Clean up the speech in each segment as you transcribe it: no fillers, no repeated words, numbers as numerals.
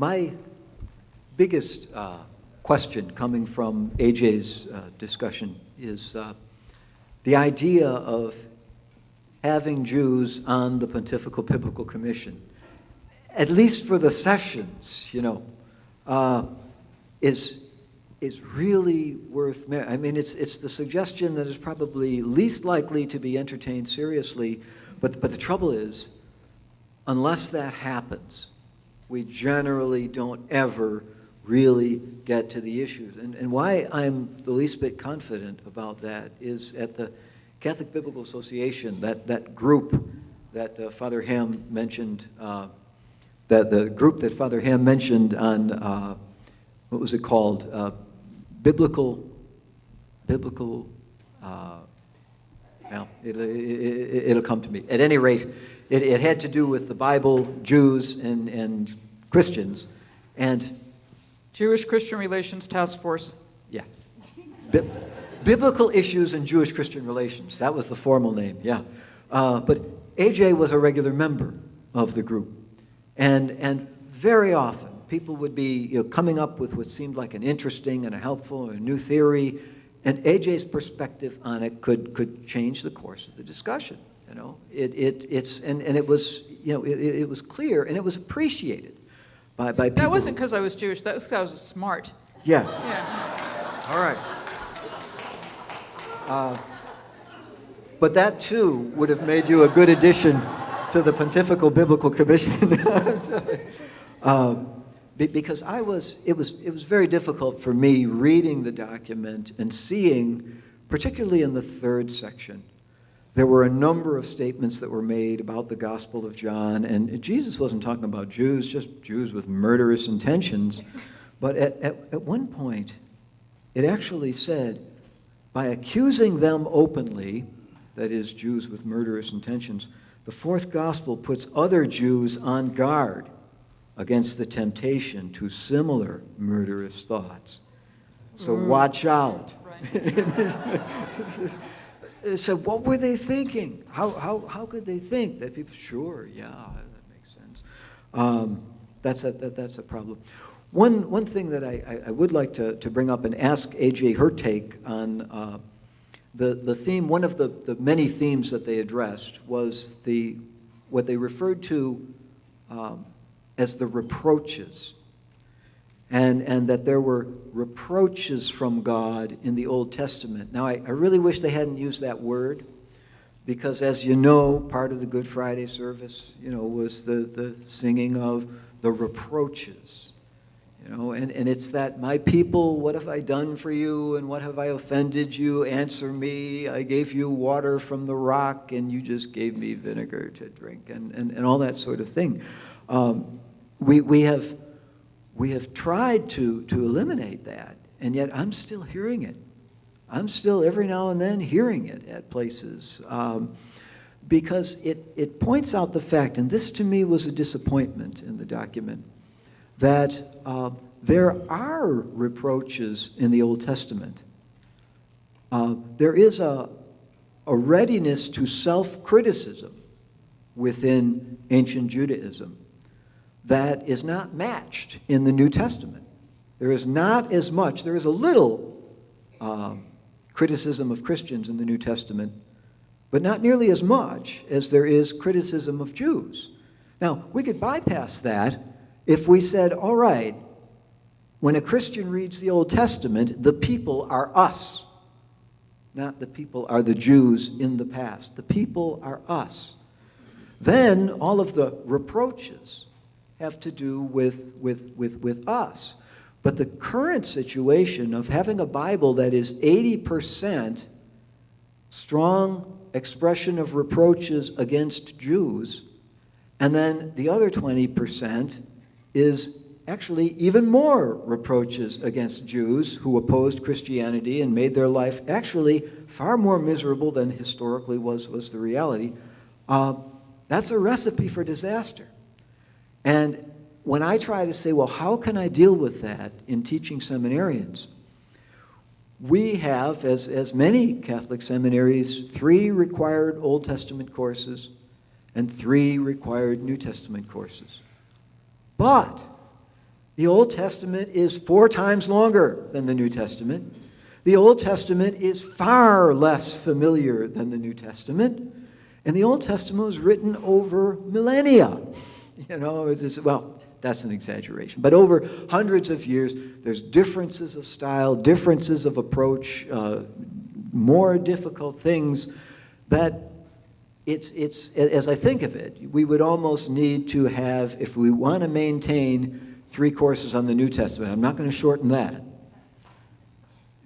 My biggest question coming from AJ's discussion is the idea of having Jews on the Pontifical Biblical Commission, at least for the sessions, is really worth. I mean, it's the suggestion that is probably least likely to be entertained seriously, but the trouble is, unless that happens, we generally don't ever really get to the issues. And why I'm the least bit confident about that is at the Catholic Biblical Association, that group that Father Ham mentioned, the group that Father Ham mentioned on, what was it called? Biblical, well, it'll come to me. At any rate, it had to do with the Bible, Jews, and Christians, and Jewish-Christian Relations Task Force. Yeah. Biblical Issues and Jewish-Christian Relations. That was the formal name, yeah. But AJ was a regular member of the group. And very often, people would be coming up with what seemed like an interesting and a helpful and a new theory, and AJ's perspective on it could change the course of the discussion. It was it was clear and it was appreciated by people. That wasn't because I was Jewish. That was because I was smart. Yeah. Yeah. All right. But that too would have made you a good addition to the Pontifical Biblical Commission. Because it was very difficult for me reading the document and seeing, particularly in the third section, there were a number of statements that were made about the Gospel of John, and Jesus wasn't talking about Jews, just Jews with murderous intentions. But at one point, it actually said, by accusing them openly, that is, Jews with murderous intentions, the fourth Gospel puts other Jews on guard against the temptation to similar murderous thoughts. So watch out. Right. So what were they thinking? How could they think that people? Sure, yeah, that makes sense. That's a problem. One thing that I would like to bring up and ask AJ her take on the theme. One of the many themes that they addressed was what they referred to as the reproaches, and that there were reproaches from God in the Old Testament. Now, I really wish they hadn't used that word, because as you know, part of the Good Friday service, was the singing of the reproaches. And it's that, my people, what have I done for you, and what have I offended you? Answer me. I gave you water from the rock, and you just gave me vinegar to drink, and all that sort of thing. We have tried to eliminate that, and yet I'm still hearing it. I'm still every now and then hearing it at places, because it points out the fact, and this to me was a disappointment in the document, that there are reproaches in the Old Testament. There is a readiness to self-criticism within ancient Judaism that is not matched in the New Testament. There is not as much, there is a little criticism of Christians in the New Testament, but not nearly as much as there is criticism of Jews. Now, we could bypass that if we said, all right, when a Christian reads the Old Testament, the people are us. Not the people are the Jews in the past. The people are us. Then all of the reproaches have to do with us. But the current situation of having a Bible that is 80% strong expression of reproaches against Jews, and then the other 20% is actually even more reproaches against Jews who opposed Christianity and made their life actually far more miserable than historically was the reality. That's a recipe for disaster. And when I try to say, well, how can I deal with that in teaching seminarians? We have, as many Catholic seminaries, 3 required Old Testament courses and 3 required New Testament courses. But The Old Testament is 4 times longer than the New Testament. The Old Testament is far less familiar than the New Testament. And the Old Testament was written over millennia. Well, that's an exaggeration. But over hundreds of years, there's differences of style, differences of approach, more difficult things that it's as I think of it, we would almost need to have, if we want to maintain 3 courses on the New Testament, I'm not going to shorten that.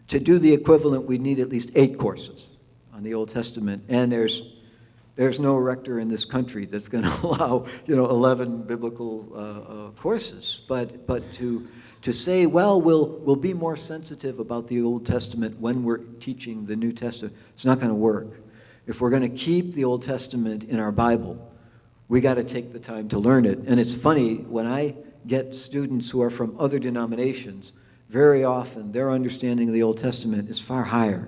To do the equivalent, we'd need at least 8 courses on the Old Testament. And there's no rector in this country that's going to allow 11 biblical courses. But to say, well, we'll be more sensitive about the Old Testament when we're teaching the New Testament, it's not going to work. If we're going to keep the Old Testament in our Bible, we got to take the time to learn it. And it's funny, when I get students who are from other denominations, very often their understanding of the Old Testament is far higher.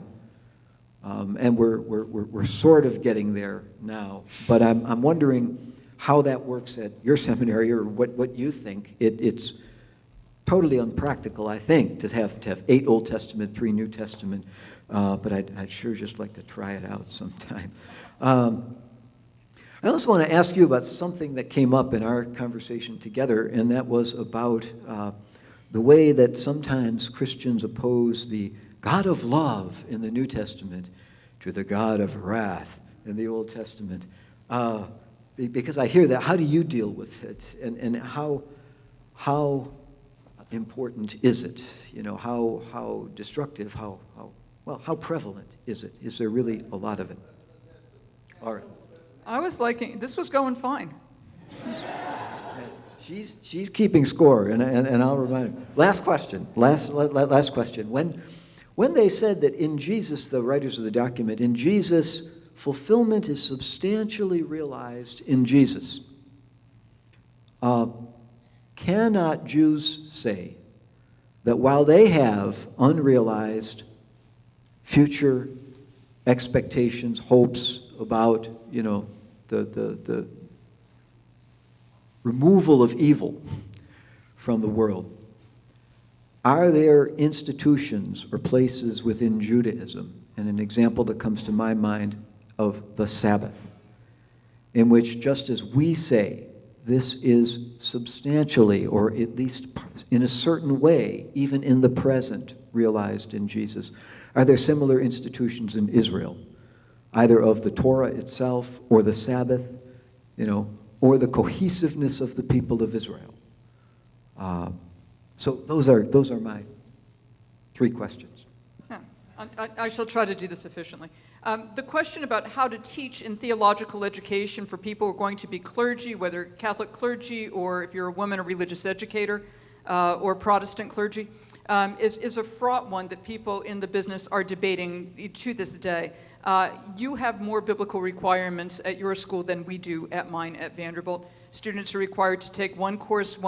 And we're sort of getting there now. But I'm wondering how that works at your seminary, or what you think. It's totally unpractical, I think, to have 8 Old Testament, 3 New Testament. But I'd sure just like to try it out sometime. I also want to ask you about something that came up in our conversation together, and that was about the way that sometimes Christians oppose the God of love in the New Testament to the God of wrath in the Old Testament. Because I hear that. How do you deal with it? And how important is it? How destructive, how prevalent is it? Is there really a lot of it? All right. I was liking, this was going fine. She's keeping score, and I'll remind her. Last question. Last question. When they said that in Jesus, the writers of the document, in Jesus, fulfillment is substantially realized in Jesus, cannot Jews say that while they have unrealized future expectations, hopes about, the removal of evil from the world, are there institutions or places within Judaism, and an example that comes to my mind of the Sabbath, in which just as we say this is substantially, or at least in a certain way, even in the present, realized in Jesus, are there similar institutions in Israel, either of the Torah itself or the Sabbath, or the cohesiveness of the people of Israel? So those are my 3 questions. Yeah, I shall try to do this efficiently. The question about how to teach in theological education for people who are going to be clergy, whether Catholic clergy or if you're a woman, a religious educator, or Protestant clergy, is a fraught one that people in the business are debating to this day. You have more biblical requirements at your school than we do at mine at Vanderbilt. Students are required to take one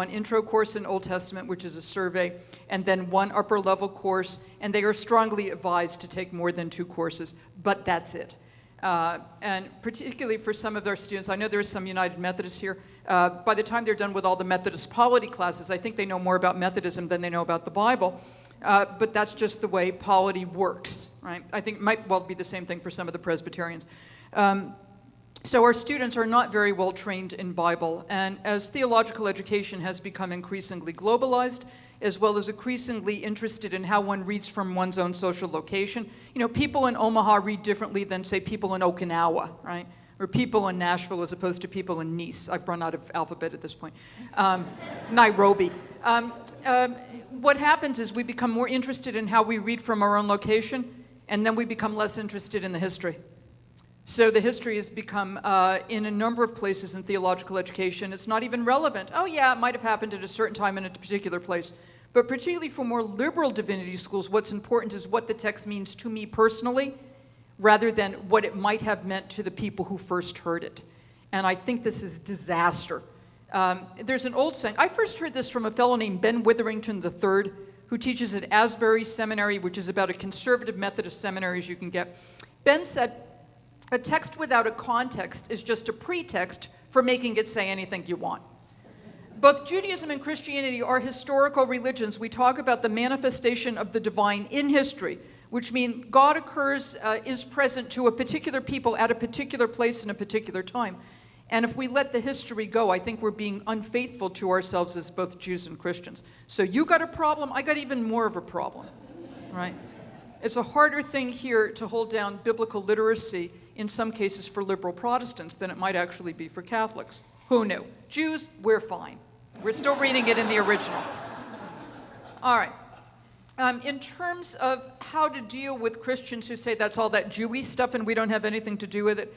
intro course in Old Testament, which is a survey, and then one upper level course, and they are strongly advised to take more than 2 courses, but that's it. And particularly for some of our students, I know there's some United Methodists here, by the time they're done with all the Methodist polity classes, I think they know more about Methodism than they know about the Bible. But that's just the way polity works, right? I think it might well be the same thing for some of the Presbyterians. So our students are not very well trained in Bible, and as theological education has become increasingly globalized, as well as increasingly interested in how one reads from one's own social location, people in Omaha read differently than, say, people in Okinawa, right? Or people in Nashville as opposed to people in Nice. I've run out of alphabet at this point. Nairobi. What happens is we become more interested in how we read from our own location, and then we become less interested in the history. So the history has become, in a number of places in theological education, it's not even relevant. Oh yeah, it might have happened at a certain time in a particular place. But particularly for more liberal divinity schools, what's important is what the text means to me personally, rather than what it might have meant to the people who first heard it. And I think this is disaster. There's an old saying, I first heard this from a fellow named Ben Witherington III, who teaches at Asbury Seminary, which is about a conservative Methodist seminary as you can get. Ben said, a text without a context is just a pretext for making it say anything you want. Both Judaism and Christianity are historical religions. We talk about the manifestation of the divine in history, which means God is present to a particular people at a particular place in a particular time. And if we let the history go, I think we're being unfaithful to ourselves as both Jews and Christians. So you got a problem, I got even more of a problem, right? It's a harder thing here to hold down biblical literacy in some cases for liberal Protestants than it might actually be for Catholics. Who knew? Jews, we're fine. We're still reading it in the original. All right. In terms of how to deal with Christians who say that's all that Jewy stuff and we don't have anything to do with it,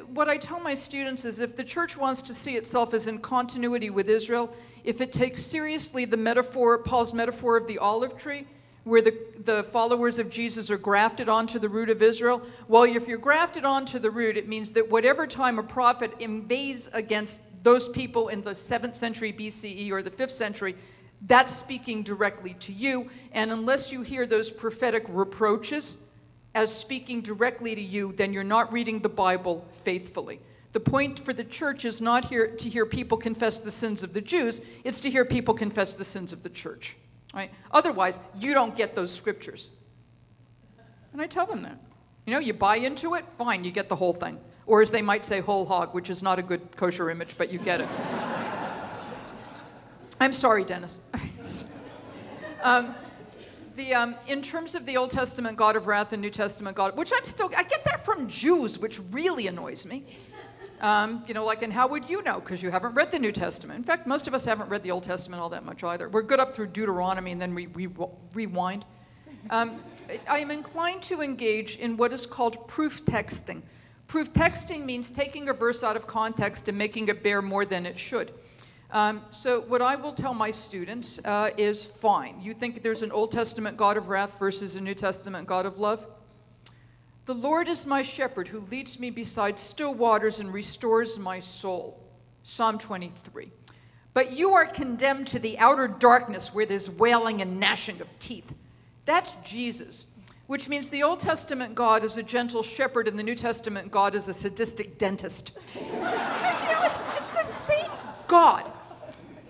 what I tell my students is if the church wants to see itself as in continuity with Israel, if it takes seriously the metaphor, Paul's metaphor of the olive tree, where the followers of Jesus are grafted onto the root of Israel, well, if you're grafted onto the root, it means that whatever time a prophet invades against those people in the 7th century BCE or the 5th century, that's speaking directly to you. And unless you hear those prophetic reproaches as speaking directly to you, then you're not reading the Bible faithfully. The point for the church is not here to hear people confess the sins of the Jews, it's to hear people confess the sins of the church. Right? Otherwise, you don't get those scriptures. And I tell them that. You buy into it, fine, you get the whole thing. Or as they might say, whole hog, which is not a good kosher image, but you get it. I'm sorry, Dennis. In terms of the Old Testament God of wrath and New Testament God, which I get that from Jews, which really annoys me. And how would you know? Because you haven't read the New Testament. In fact, most of us haven't read the Old Testament all that much either. We're good up through Deuteronomy and then we rewind. I am inclined to engage in what is called proof texting. Proof texting means taking a verse out of context and making it bear more than it should. So what I will tell my students is fine. You think there's an Old Testament God of wrath versus a New Testament God of love? The Lord is my shepherd who leads me beside still waters and restores my soul. Psalm 23. But you are condemned to the outer darkness where there's wailing and gnashing of teeth. That's Jesus, which means the Old Testament God is a gentle shepherd and the New Testament God is a sadistic dentist. It's the same God.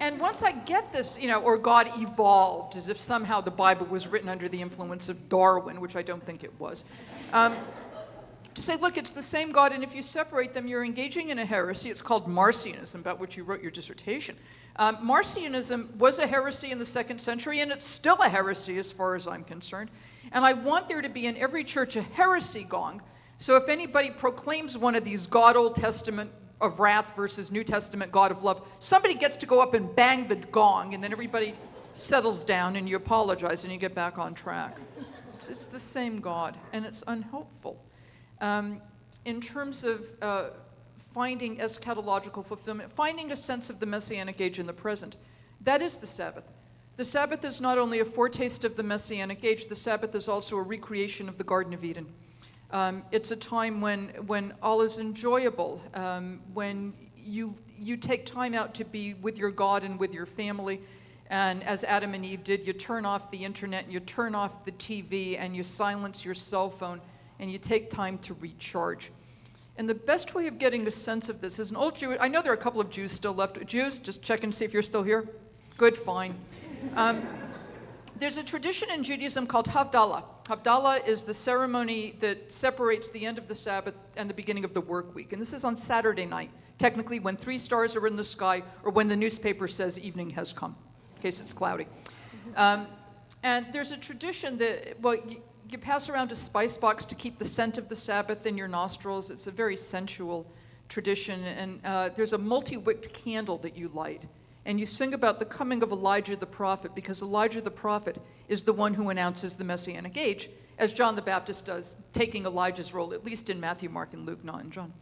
And once I get this, or God evolved, as if somehow the Bible was written under the influence of Darwin, which I don't think it was. To say, look, it's the same God, and if you separate them, you're engaging in a heresy. It's called Marcionism, about which you wrote your dissertation. Marcionism was a heresy in the 2nd century, and it's still a heresy as far as I'm concerned. And I want there to be in every church a heresy gong, so if anybody proclaims one of these God Old Testament of wrath versus New Testament God of love, somebody gets to go up and bang the gong, and then everybody settles down, and you apologize, and you get back on track. It's the same God, and it's unhelpful. In terms of finding eschatological fulfillment, finding a sense of the Messianic age in the present, that is the Sabbath. The Sabbath is not only a foretaste of the Messianic age, the Sabbath is also a recreation of the Garden of Eden. It's a time when all is enjoyable, when you take time out to be with your God and with your family. And as Adam and Eve did, you turn off the internet, and you turn off the TV, and you silence your cell phone, and you take time to recharge. And the best way of getting a sense of this is an old Jew. I know there are a couple of Jews still left. Jews, just check and see if you're still here. Good, fine. There's a tradition in Judaism called Havdalah. Havdalah is the ceremony that separates the end of the Sabbath and the beginning of the work week. And this is on Saturday night, technically when 3 stars are in the sky or when the newspaper says evening has come, in case it's cloudy. And there's a tradition that, you pass around a spice box to keep the scent of the Sabbath in your nostrils. It's a very sensual tradition. And there's a multi-wicked candle that you light. And you sing about the coming of Elijah the prophet, because Elijah the prophet is the one who announces the Messianic age, as John the Baptist does, taking Elijah's role, at least in Matthew, Mark, and Luke, not in John.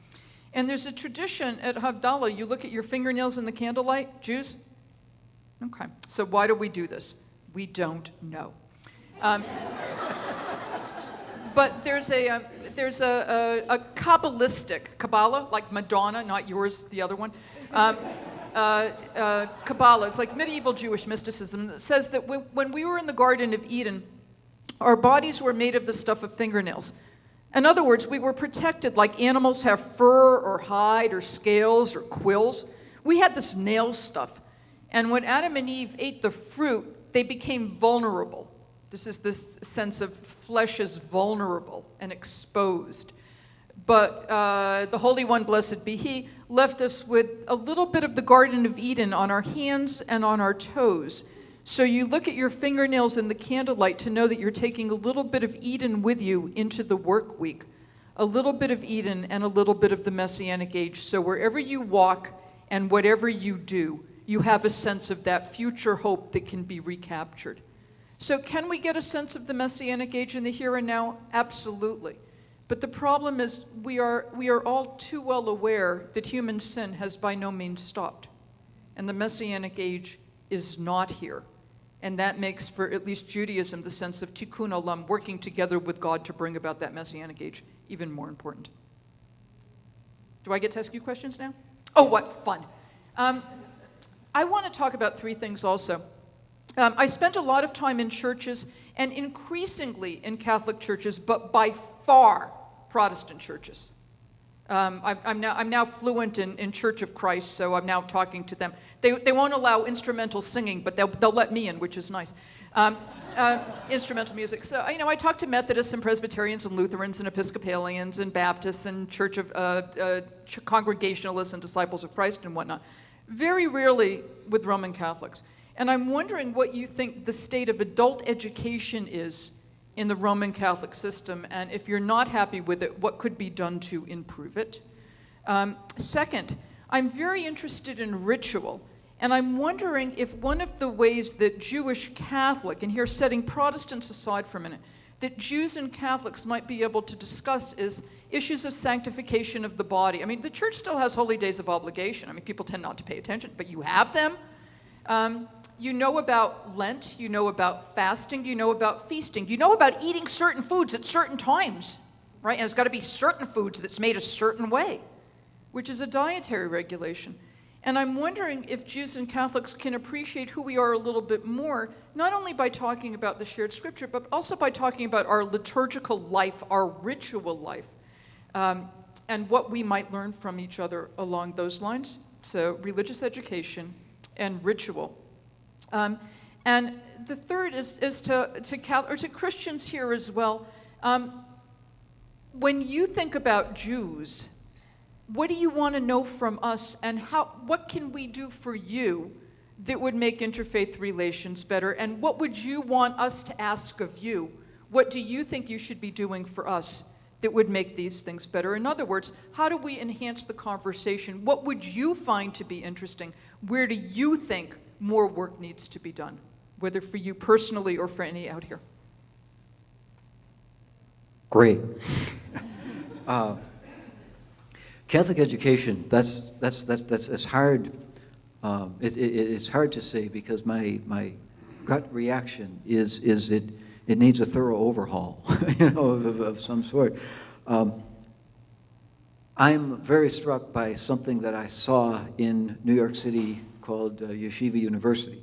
And there's a tradition at Havdalah, you look at your fingernails in the candlelight, Jews? Okay, so why do we do this? We don't know. But there's a Kabbalistic, Kabbalah, like Madonna, not yours, the other one. Kabbalah, it's like medieval Jewish mysticism that says that when we were in the Garden of Eden, our bodies were made of the stuff of fingernails. In other words, we were protected like animals have fur or hide or scales or quills. We had this nail stuff. And when Adam and Eve ate the fruit, they became vulnerable. This is this sense of flesh is vulnerable and exposed. But the Holy One, blessed be He, left us with a little bit of the Garden of Eden on our hands and on our toes. So you look at your fingernails in the candlelight to know that you're taking a little bit of Eden with you into the work week. A little bit of Eden and a little bit of the Messianic age. So wherever you walk and whatever you do, you have a sense of that future hope that can be recaptured. So can we get a sense of the Messianic age in the here and now? Absolutely. But the problem is we are all too well aware that human sin has by no means stopped. And the Messianic age is not here. And that makes for at least Judaism the sense of tikkun olam, working together with God to bring about that Messianic age, even more important. Do I get to ask you questions now? Oh, what fun. I want to talk about three things also. I spent a lot of time in churches, and increasingly in Catholic churches, but by far Protestant churches. I'm now fluent in Church of Christ, so I'm now talking to them. They won't allow instrumental singing, but they'll let me in, which is nice. Instrumental music. So I talk to Methodists and Presbyterians and Lutherans and Episcopalians and Baptists and Church of Congregationalists and Disciples of Christ and whatnot. Very rarely with Roman Catholics. And I'm wondering what you think the state of adult education is in the Roman Catholic system, and if you're not happy with it, what could be done to improve it? Second, I'm very interested in ritual, and I'm wondering if one of the ways that Jewish Catholic, and here setting Protestants aside for a minute, that Jews and Catholics might be able to discuss is issues of sanctification of the body. I mean, the church still has holy days of obligation. I mean, people tend not to pay attention, but you have them. You know about Lent, you know about fasting, you know about feasting, you know about eating certain foods at certain times, right? And it's got to be certain foods that's made a certain way, which is a dietary regulation. And I'm wondering if Jews and Catholics can appreciate who we are a little bit more, not only by talking about the shared scripture, but also by talking about our liturgical life, our ritual life, and what we might learn from each other along those lines. So religious education and ritual. And the third is to Christians here as well. When you think about Jews, what do you want to know from us, and what can we do for you that would make interfaith relations better? And what would you want us to ask of you? What do you think you should be doing for us that would make these things better? In other words, how do we enhance the conversation? What would you find to be interesting? Where do you think more work needs to be done, whether for you personally or for any out here? Great. Catholic education, that's hard. It's hard to say, because my gut reaction is it needs a thorough overhaul, of some sort. I'm very struck by something that I saw in New York City called Yeshiva University,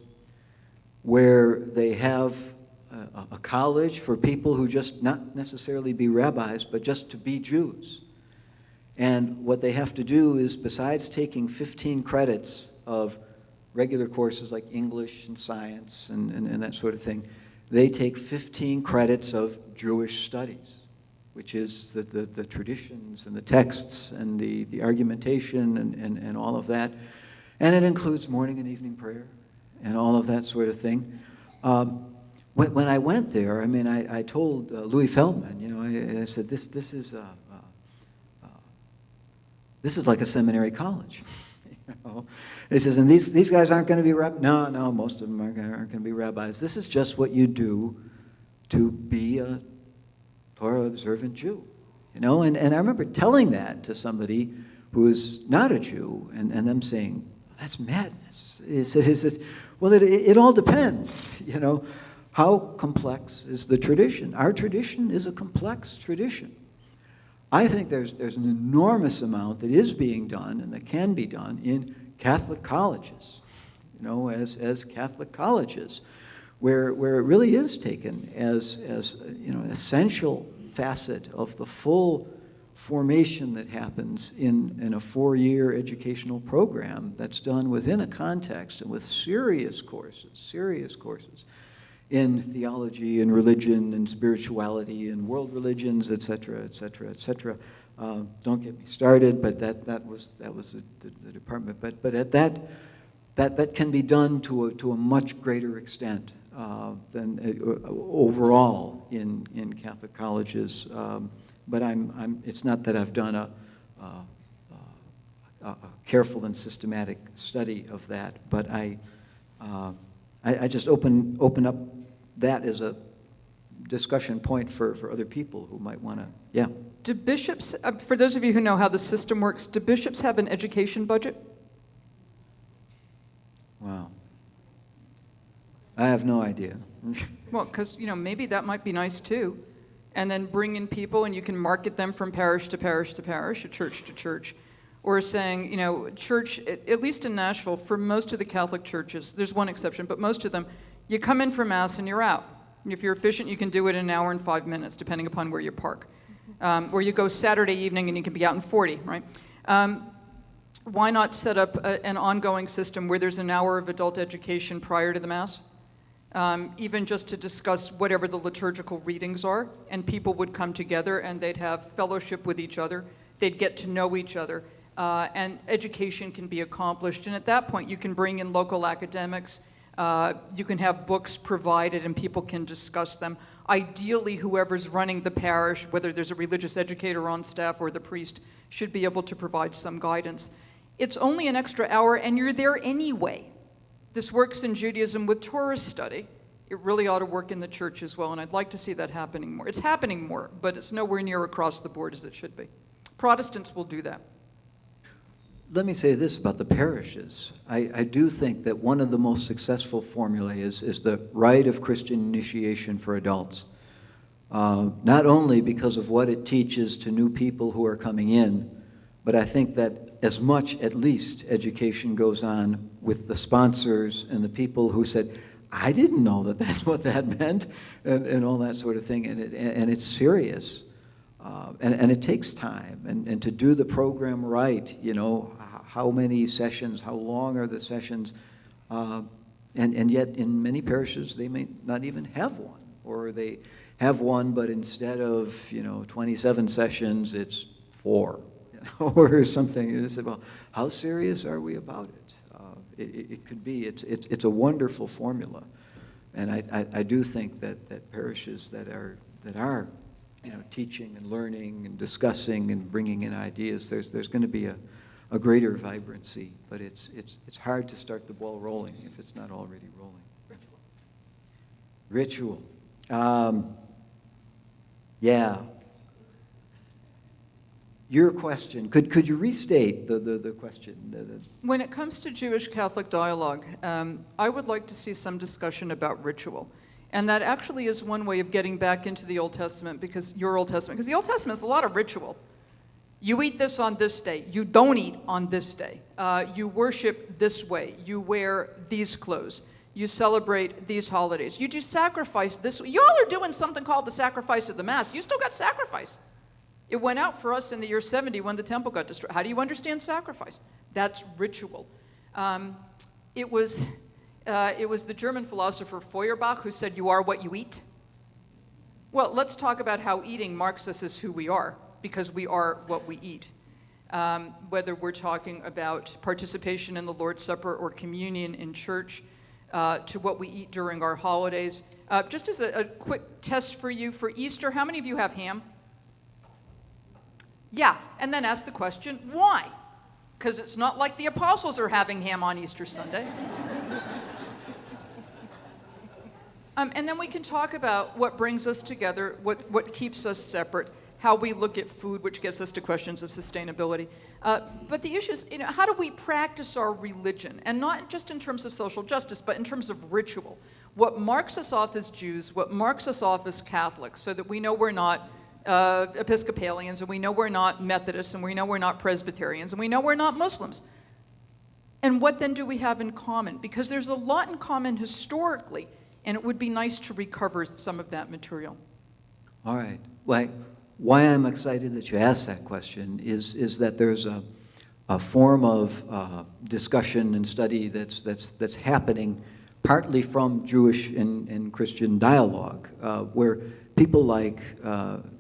where they have a college for people who just not necessarily be rabbis, but just to be Jews. And what they have to do is, besides taking 15 credits of regular courses like English and science and that sort of thing, they take 15 credits of Jewish studies, which is the traditions and the texts and the argumentation and all of that. And it includes morning and evening prayer and all of that sort of thing. When I went there, I mean, I told Louis Feldman, I said, this is like a seminary college. He says, and these guys aren't going to be rabbis. No, most of them aren't going to be rabbis. This is just what you do to be a Torah-observant Jew. And I remember telling that to somebody who is not a Jew, and them saying, that's madness. He says, well, it all depends, How complex is the tradition? Our tradition is a complex tradition. I think there's an enormous amount that is being done and that can be done in Catholic colleges, as Catholic colleges, where it really is taken as an essential facet of the full formation that happens in a 4-year educational program that's done within a context and with serious courses in theology and religion and spirituality and world religions, et cetera, et cetera, et cetera. Don't get me started, but that was the department. But at that can be done to a much greater extent than overall in Catholic colleges. But it's not that I've done a careful and systematic study of that, but I just open up that as a discussion point for other people who might want to, yeah. Do bishops, for those of you who know how the system works, do bishops have an education budget? Wow. I have no idea. Well, because, maybe that might be nice too. And then bring in people and you can market them from parish to parish to parish, or church to church. Or saying, church, at least in Nashville, for most of the Catholic churches, there's one exception, but most of them, you come in for Mass and you're out. And if you're efficient, you can do it in an hour and 5 minutes, depending upon where you park. Or you go Saturday evening and you can be out in 40, right? Why not set up an ongoing system where there's an hour of adult education prior to the Mass? Even just to discuss whatever the liturgical readings are, and people would come together and they'd have fellowship with each other, they'd get to know each other, and education can be accomplished. And at that point, you can bring in local academics, you can have books provided and people can discuss them. Ideally, whoever's running the parish, whether there's a religious educator on staff or the priest, should be able to provide some guidance. It's only an extra hour and you're there anyway. This works in Judaism with tourist study. It really ought to work in the church as well, and I'd like to see that happening more. It's happening more, but it's nowhere near across the board as it should be. Protestants will do that. Let me say this about the parishes. I do think that one of the most successful formulae is the rite of Christian initiation for adults. Not only because of what it teaches to new people who are coming in, but I think that as much, at least, education goes on with the sponsors and the people who said, I didn't know that that's what that meant, and all that sort of thing, and it's serious. And it takes time, and to do the program right, how many sessions, how long are the sessions, and yet in many parishes they may not even have one, or they have one, but instead of 27 sessions, it's 4, or something. And they say, well, how serious are we about it? It could be. It's a wonderful formula, and I do think that parishes that are teaching and learning and discussing and bringing in ideas, there's going to be a greater vibrancy, but it's hard to start the ball rolling if it's not already rolling. Ritual. Yeah. Your question, could you restate the question? When it comes to Jewish-Catholic dialogue, I would like to see some discussion about ritual. And that actually is one way of getting back into the Old Testament, because the Old Testament is a lot of ritual. You eat this on this day. You don't eat on this day. You worship this way. You wear these clothes. You celebrate these holidays. You do sacrifice this way. Y'all are doing something called the sacrifice of the Mass. You still got sacrifice. It went out for us in the year 70 when the temple got destroyed. How do you understand sacrifice? That's ritual. It was the German philosopher Feuerbach who said, you are what you eat. Well, let's talk about how eating marks us as who we are, because we are what we eat. Whether we're talking about participation in the Lord's Supper or communion in church, to what we eat during our holidays. Just as a quick test for you, for Easter, how many of you have ham? Yeah, and then ask the question, why? Because it's not like the apostles are having ham on Easter Sunday. And then we can talk about what brings us together, what keeps us separate, how we look at food, which gets us to questions of sustainability. But the issue is, how do we practice our religion? And not just in terms of social justice, but in terms of ritual. What marks us off as Jews, what marks us off as Catholics, so that we know we're not Episcopalians, and we know we're not Methodists, and we know we're not Presbyterians, and we know we're not Muslims. And what then do we have in common? Because there's a lot in common historically, and it would be nice to recover some of that material. All right. Well, why I'm excited that you asked that question is that there's a form of discussion and study that's happening partly from Jewish and Christian dialogue, where people like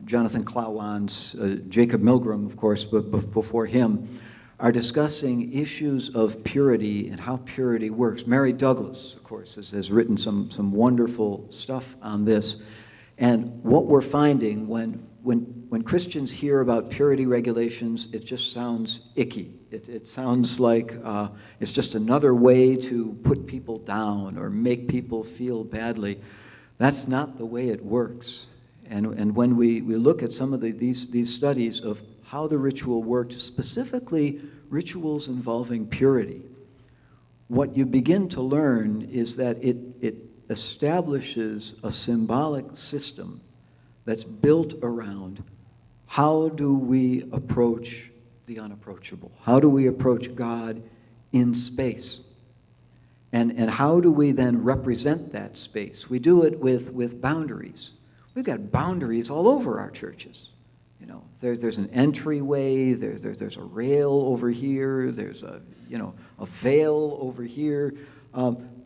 Jonathan Clawans, Jacob Milgram, of course, but before him, are discussing issues of purity and how purity works. Mary Douglas, of course, has written some wonderful stuff on this. And what we're finding when Christians hear about purity regulations, it just sounds icky. It sounds like it's just another way to put people down or make people feel badly. That's not the way it works. And when we look at some of these studies of how the ritual worked, specifically rituals involving purity, what you begin to learn is that it establishes a symbolic system that's built around how do we approach the unapproachable? How do we approach God in space? And how do we then represent that space? We do it with boundaries. We've got boundaries all over our churches. You know, there's an entryway, there's a rail over here, there's a veil over here.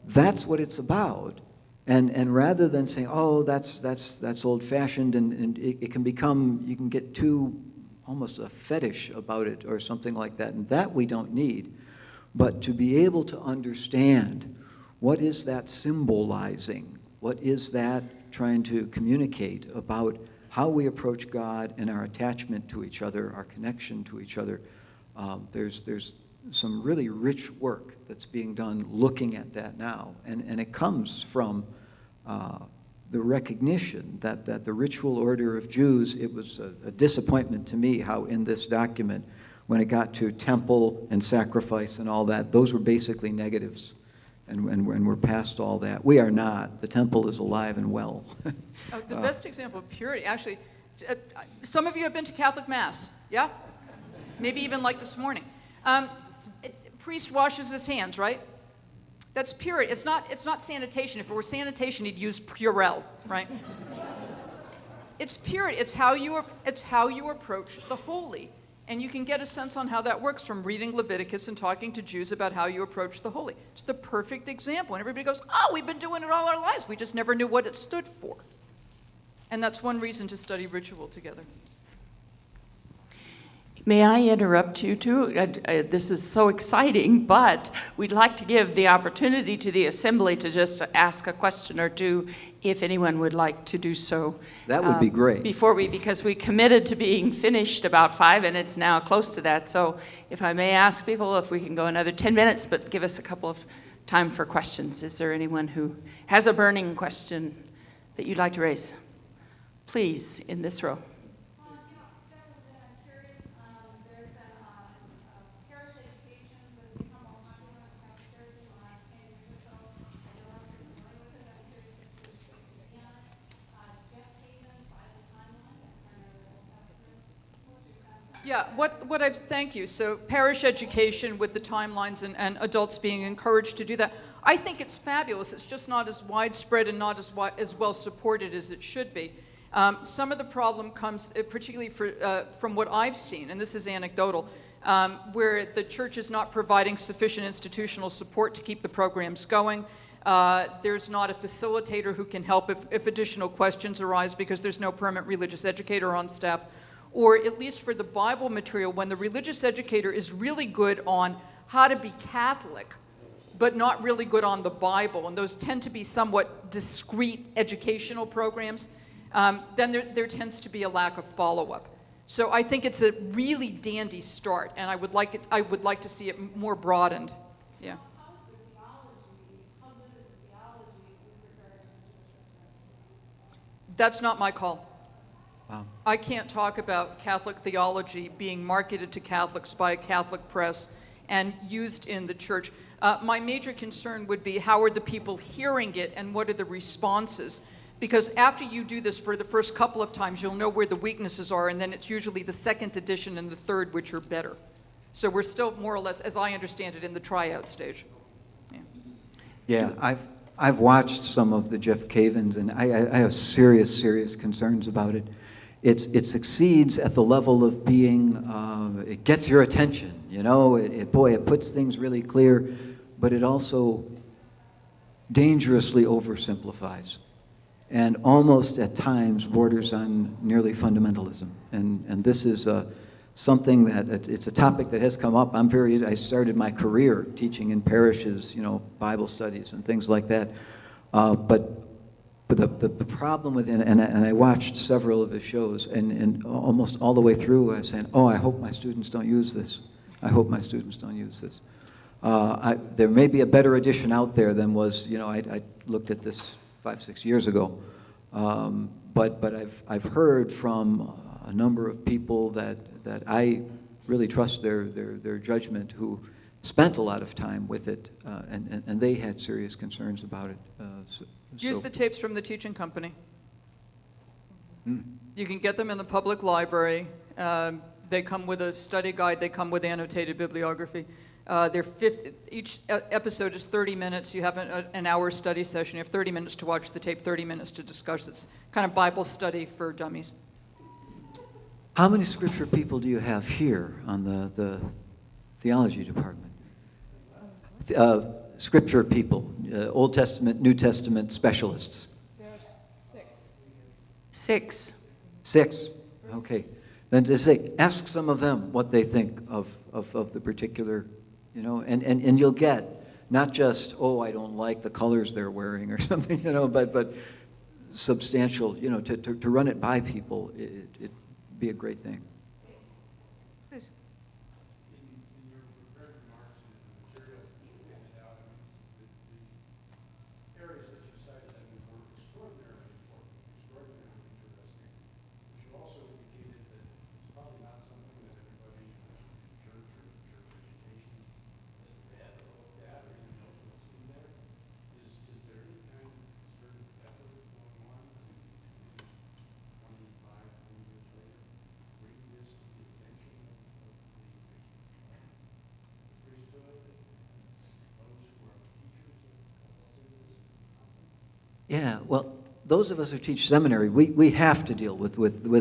That's what it's about. And rather than saying, oh, that's old-fashioned, and it can become, you can get too almost a fetish about it or something like that, and that we don't need. But to be able to understand what is that symbolizing, what is that trying to communicate about how we approach God and our attachment to each other, our connection to each other, there's some really rich work that's being done looking at that now. And it comes from the recognition that the ritual order of Jews, it was a disappointment to me how in this document, when it got to temple and sacrifice and all that, those were basically negatives. And we're past all that. We are not. The temple is alive and well. The best example of purity, actually, some of you have been to Catholic Mass, yeah? Maybe even like this morning. Priest washes his hands, right? That's purity. It's not sanitation. If it were sanitation, he'd use Purell, right? It's purity. It's how you approach the holy. And you can get a sense on how that works from reading Leviticus and talking to Jews about how you approach the holy. It's the perfect example. And everybody goes, oh, we've been doing it all our lives. We just never knew what it stood for. And that's one reason to study ritual together. May I interrupt you too? This is so exciting, but we'd like to give the opportunity to the assembly to just ask a question or two if anyone would like to do so. That would be great. Because we committed to being finished about 5 and it's now close to that. So if I may ask people if we can go another 10 minutes, but give us a couple of time for questions. Is there anyone who has a burning question that you'd like to raise? Please, in this row. Yeah, thank you. So parish education with the timelines and adults being encouraged to do that. I think it's fabulous. It's just not as widespread and not as well supported as it should be. Some of the problem comes particularly from what I've seen, and this is anecdotal, where the church is not providing sufficient institutional support to keep the programs going. There's not a facilitator who can help if additional questions arise because there's no permanent religious educator on staff. Or at least for the Bible material, when the religious educator is really good on how to be Catholic, but not really good on the Bible, and those tend to be somewhat discrete educational programs, then there tends to be a lack of follow-up. So I think it's a really dandy start, and I would like to see it more broadened. Yeah. That's not my call. Wow. I can't talk about Catholic theology being marketed to Catholics by a Catholic press and used in the church. My major concern would be how are the people hearing it and what are the responses? Because after you do this for the first couple of times, you'll know where the weaknesses are, and then it's usually the second edition and the third which are better. So we're still more or less, as I understand it, in the tryout stage. Yeah, I've watched some of the Jeff Cavins, and I have serious concerns about it. it succeeds at the level of being, it gets your attention, you know, it puts things really clear, but it also dangerously oversimplifies and almost at times borders on nearly fundamentalism. And this is something that, it's a topic that has come up. I started my career teaching in parishes, you know, Bible studies and things like that. But the problem with it, and I watched several of his shows, and almost all the way through I was saying, oh, I hope my students don't use this. I hope my students don't use this. There may be a better edition out there than was, you know, I looked at this 5-6 years ago. But I've heard from a number of people that I really trust their judgment, who spent a lot of time with it, and they had serious concerns about it. Use the tapes from the teaching company. Mm. You can get them in the public library. They come with a study guide. They come with annotated bibliography. Each episode is 30 minutes. You have an hour study session. You have 30 minutes to watch the tape, 30 minutes to discuss. It's kind of Bible study for dummies. How many scripture people do you have here on the theology department? Scripture people, Old Testament, New Testament specialists. There's 6. 6. 6, okay. Then to say, ask some of them what they think of the particular, you know, and you'll get not just, oh, I don't like the colors they're wearing or something, you know, but substantial, you know, to run it by people, it'd be a great thing. Please. In your prepared remarks and the materials that you handed out, I mean, the areas that you cited, I mean, were extraordinarily important, extraordinarily interesting. But you also indicated that it's probably not something that everybody in church or church education has looked at or even knows what's in there. Is there any kind of concerted effort going on to 25, 20 years later, bring this to the attention of the priesthood and those who are teachers of what's in this content? Yeah, well, those of us who teach seminary, we have to deal with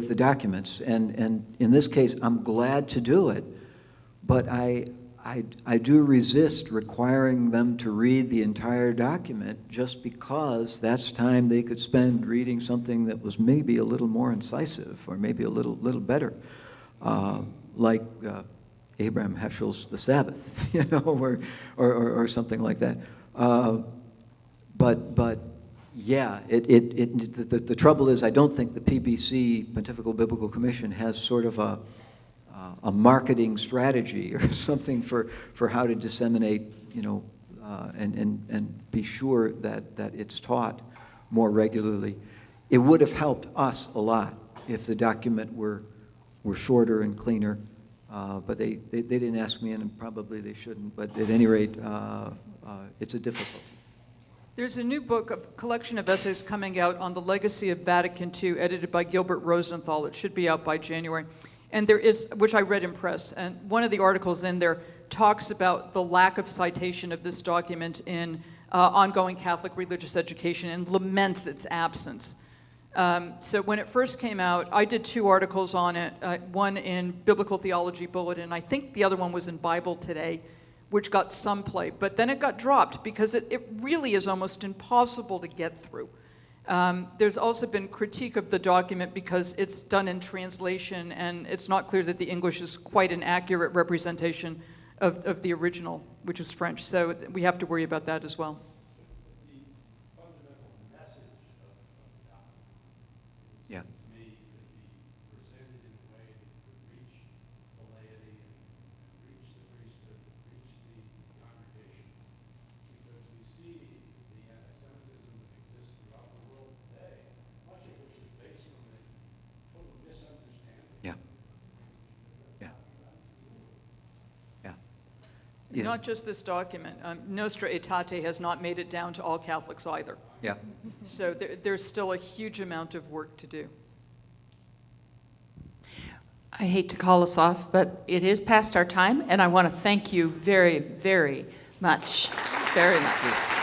the documents, and in this case, I'm glad to do it, but I do resist requiring them to read the entire document just because that's time they could spend reading something that was maybe a little more incisive or maybe a little better, like Abraham Heschel's The Sabbath, you know, or something like that. But yeah, the trouble is I don't think the PBC, Pontifical Biblical Commission, has sort of a marketing strategy or something for how to disseminate, you know, and be sure that it's taught more regularly. It would have helped us a lot if the document were shorter and cleaner, but they didn't ask me, and probably they shouldn't. But at any rate, it's a difficulty. There's a new book, a collection of essays coming out on the legacy of Vatican II, edited by Gilbert Rosenthal. It should be out by January. And there is, which I read in press, and one of the articles in there talks about the lack of citation of this document in ongoing Catholic religious education and laments its absence. So when it first came out, I did 2 articles on it, one in Biblical Theology Bulletin, I think the other one was in Bible Today, which got some play, but then it got dropped because it really is almost impossible to get through. There's also been critique of the document because it's done in translation and it's not clear that the English is quite an accurate representation of the original, which is French, so we have to worry about that as well. The fundamental message of the document, Yeah. to me, could be presented in a way that could reach the laity and reach the priesthood, reach the congregation. Because we see the anti-Semitism that exists throughout the world today, much of which is based on a total misunderstanding. Yeah. Yeah. Yeah. It's not just this document. Nostra Aetate has not made it down to all Catholics either. Yeah. So there's still a huge amount of work to do. I hate to call us off, but it is past our time, and I want to thank you very, very much. Very much.